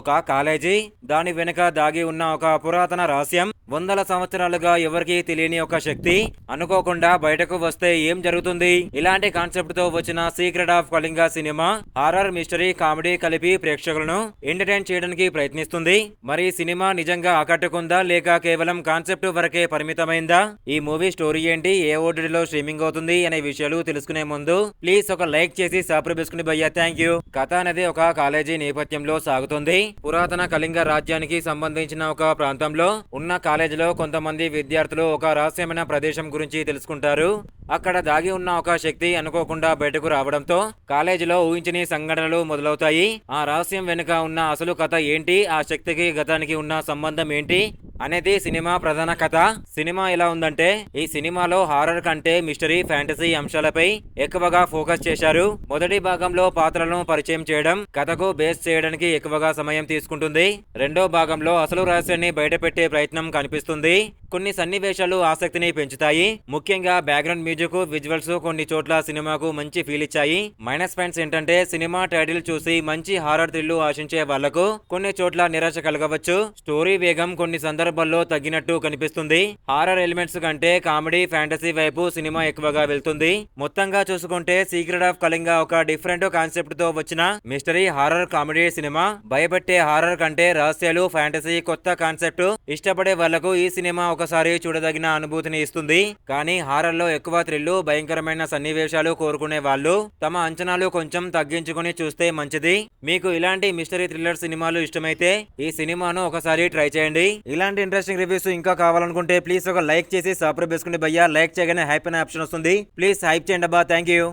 ఒక కాలేజీ, దాని వెనుక దాగి ఉన్న ఒక పురాతన రహస్యం, వందల సంవత్సరాలుగా ఎవరికీ తెలియని ఒక శక్తి అనుకోకుండా బయటకు వస్తే ఏం జరుగుతుంది? ఇలాంటి కాన్సెప్ట్ తో వచ్చిన secret of Kalinga cinema horror, mystery, comedy కలిపి ప్రేక్షకులను ఎంటర్టైన్ చేయడానికి ప్రయత్నిస్తుంది. మరి సినిమా నిజంగా ఆకట్టుకుందా లేక కేవలం కాన్సెప్ట్ వరకే పరిమితమైందా? ఈ మూవీ స్టోరీ ఏంటి, ఏ ఓటీటీలో స్ట్రీమింగ్ అవుతుంది అనే విషయాలు తెలుసుకునే ముందు ప్లీజ్ ఒక లైక్ చేసి సబ్స్క్రైబ్ చేసుకుని భయ్యా, థ్యాంక్ యూ. కథ అనేది ఒక కాలేజీ నేపథ్యంలో సాగుతుంది. పురాతన కళింగ రాజ్యానికి సంబంధించిన ఒక ప్రాంతంలో ఉన్న కాలేజీలో కొంతమంది విద్యార్థులు ఒక రహస్యమైన ప్రదేశం గురించి తెలుసుకుంటారు. అక్కడ దాగి ఉన్న ఒక శక్తి అనుకోకుండా బయటకు రావడంతో కాలేజీలో ఊహించని సంఘటనలు మొదలవుతాయి. ఆ రహస్యం వెనుక ఉన్న అసలు కథ ఏంటి, ఆ శక్తికి గతానికి ఉన్న సంబంధం ఏంటి అనేది సినిమా ప్రధాన కథ. సినిమా ఎలా ఉందంటే, ఈ సినిమాలో హారర్ కంటే మిస్టరీ, ఫ్యాంటసీ అంశాలపై ఎక్కువగా ఫోకస్ చేశారు. మొదటి భాగంలో పాత్రలను పరిచయం చేయడం, కథకు బేస్ చేయడానికి ఎక్కువగా సమయం తీసుకుంటుంది. రెండో భాగంలో అసలు రహస్యాన్ని బయటపెట్టే ప్రయత్నం కనిపిస్తుంది. కొన్ని సన్నివేశాలు ఆసక్తిని పెంచుతాయి. ముఖ్యంగా బ్యాక్గ్రౌండ్ మ్యూజిక్, విజువల్స్ కొన్ని చోట్ల సినిమాకు మంచి ఫీల్ ఇచ్చాయి. మైనస్ పాయింట్స్ ఏంటంటే, సినిమా టైటిల్ చూసి మంచి హారర్ థ్రిల్ ఆశించే వాళ్లకు కొన్ని చోట్ల నిరాశ కలగవచ్చు. స్టోరీ వేగం కొన్ని సందర్భాల్లో తగ్గినట్టు కనిపిస్తుంది. హారర్ ఎలిమెంట్స్ కంటే కామెడీ, ఫ్యాంటసీ వైపు సినిమా ఎక్కువగా వెళ్తుంది. మొత్తంగా చూసుకుంటే సీక్రెట్ ఆఫ్ కళింగ ఒక డిఫరెంట్ కాన్సెప్ట్ తో వచ్చిన మిస్టరీ హారర్ కామెడీ సినిమా. భయపెట్టే హారర్ కంటే రహస్యాలు, ఫ్యాంటసీ, కొత్త కాన్సెప్ట్ ఇష్టపడే వాళ్లకు ఈ సినిమా ఒకసారి చూడదగిన అనుభూతిని ఇస్తుంది. కానీ హారర్ లో ఎక్కువ థ్రిల్లు, భయంకరమైన సన్నివేశాలు కోరుకునే వాళ్ళు తమ అంచనాలు కొంచెం తగ్గించుకుని చూస్తే మంచిది. మీకు ఇలాంటి మిస్టరీ థ్రిల్లర్ సినిమాలు ఇష్టమైతే ఈ సినిమాను ఒకసారి ట్రై చేయండి. ఇలాంటి ఇంట్రెస్టింగ్ రివ్యూస్ ఇంకా కావాలనుకుంటే ప్లీజ్ ఒక లైక్ చేసి సబ్స్క్రైబ్ చేసుకుని భయ్యా. లైక్ చేయగానే హైప్ అనే ఆప్షన్ వస్తుంది. ప్లీజ్ హైప్ చేయండి అబ్బా, థ్యాంక్ యూ.